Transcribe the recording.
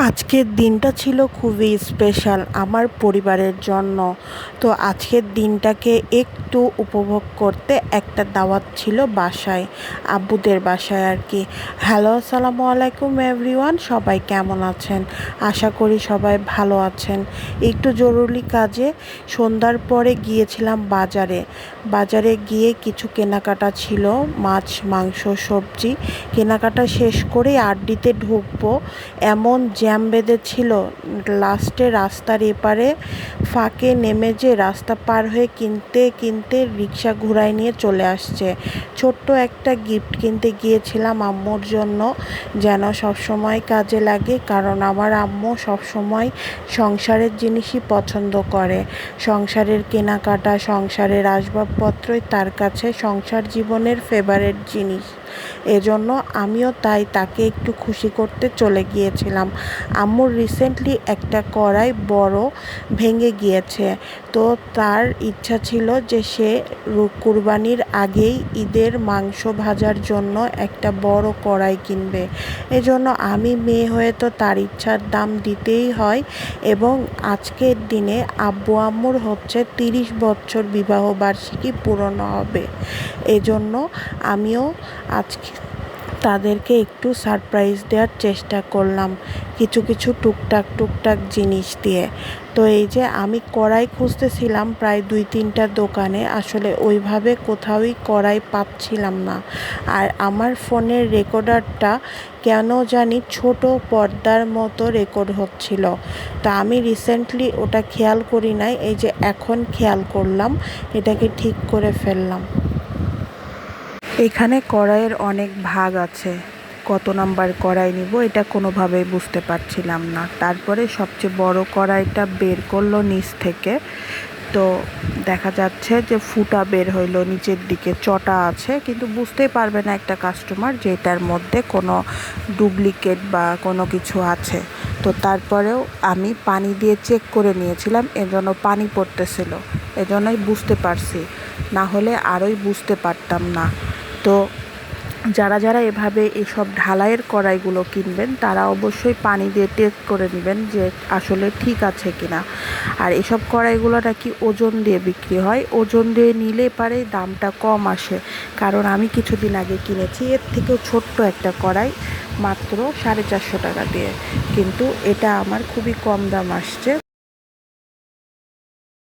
আজকের দিনটা ছিল খুবই স্পেশাল আমার পরিবারের জন্য। তো আজকের দিনটাকে একটু উপভোগ করতে একটা দাওয়াত ছিল বাসায়, আব্বুদের বাসায় আর কি। হ্যালো, আসসালামু আলাইকুম এভরিওয়ান, সবাই কেমন আছেন? আশা করি সবাই ভালো আছেন। একটু জরুরি কাজে সন্ধ্যার পরে গিয়েছিলাম বাজারে। বাজারে গিয়ে কিছু কেনাকাটা ছিল, মাছ মাংস সবজি কেনাকাটা শেষ করে আড্ডিতে ঢুকবো, এমন জ্যাম বেঁধেছিল। লাস্টে রাস্তার এপারে ফাঁকে নেমে যে রাস্তা পার হয়ে কিনতে কিনতে রিক্সা ঘুরায় নিয়ে চলে আসছে। ছোট্ট একটা গিফট কিনতে গিয়েছিলাম আম্মুর জন্য, যেন সবসময় কাজে লাগে, কারণ আমার আম্মু সবসময় সংসারের জিনিসই পছন্দ করে। সংসারের কেনাকাটা, সংসারের আসবাবপত্রই তার কাছে সংসার জীবনের ফেভারিট জিনিস। এজন্য আমিও তাই তাকে একটু খুশি করতে চলে গিয়েছিলাম। আম্মুর রিসেন্টলি একটা কড়াই বড় ভেঙে গিয়েছে, তো তার ইচ্ছা ছিল যে সে কুরবানির আগেই ঈদের মাংস ভাজার জন্য একটা বড় কড়াই কিনবে। এজন্য আমি মেয়ে হয়ে তো তার ইচ্ছার দাম দিতেই হয়। এবং আজকের দিনে আব্বু আম্মুর হচ্ছে 30 বছর বিবাহ বার্ষিকী পূরণ হবে। এজন্য আমিও আজকে তাদেরকে একটু সারপ্রাইজ দেওয়ার চেষ্টা করলাম কিছু কিছু টুকটাক জিনিস দিয়ে। তো এই যে আমি কড়াই খুঁজতেছিলাম প্রায় 2-3টা দোকানে, আসলে ওইভাবে কোথাওই কড়াই পাচ্ছিলাম না। আর আমার ফোনের রেকর্ডারটা কেন জানি ছোট পর্দার মতো রেকর্ড হচ্ছিল। তা আমি রিসেন্টলি ওটা খেয়াল করি নাই, এই যে এখন খেয়াল করলাম, এটাকে ঠিক করে ফেললাম। এখানে কড়াইয়ের অনেক ভাগ আছে, কত নাম্বার কড়াই নিব এটা কোনোভাবেই বুঝতে পারছিলাম না। তারপরে সবচেয়ে বড় কড়াইটা বের করলো নিচ থেকে, তো দেখা যাচ্ছে যে ফুটা বের হইলো, নিচের দিকে চটা আছে, কিন্তু বুঝতেই পারবে না একটা কাস্টমার যে এটার মধ্যে কোনো ডুপ্লিকেট বা কোনো কিছু আছে। তো তারপরেও আমি পানি দিয়ে চেক করে নিয়েছিলাম, এজন্য পানি পড়তেছিল, এজন্যই বুঝতে পারছি, না হলে আরোই বুঝতে পারতাম না। তো যারা যারা এভাবে এসব ঢালাইয়ের কড়াইগুলো কিনবেন তারা অবশ্যই পানি দিয়ে টেস্ট করে নেবেন যে আসলে ঠিক আছে কিনা। আর এসব কড়াইগুলো নাকি ওজন দিয়ে বিক্রি হয়, ওজন দিয়ে নিলে পারে দামটা কম আসে। কারণ আমি কিছুদিন আগে কিনেছি এর থেকেও ছোট্ট একটা কড়াই, মাত্র 450 টাকা দিয়ে, কিন্তু এটা আমার খুবই কম দাম আসছে।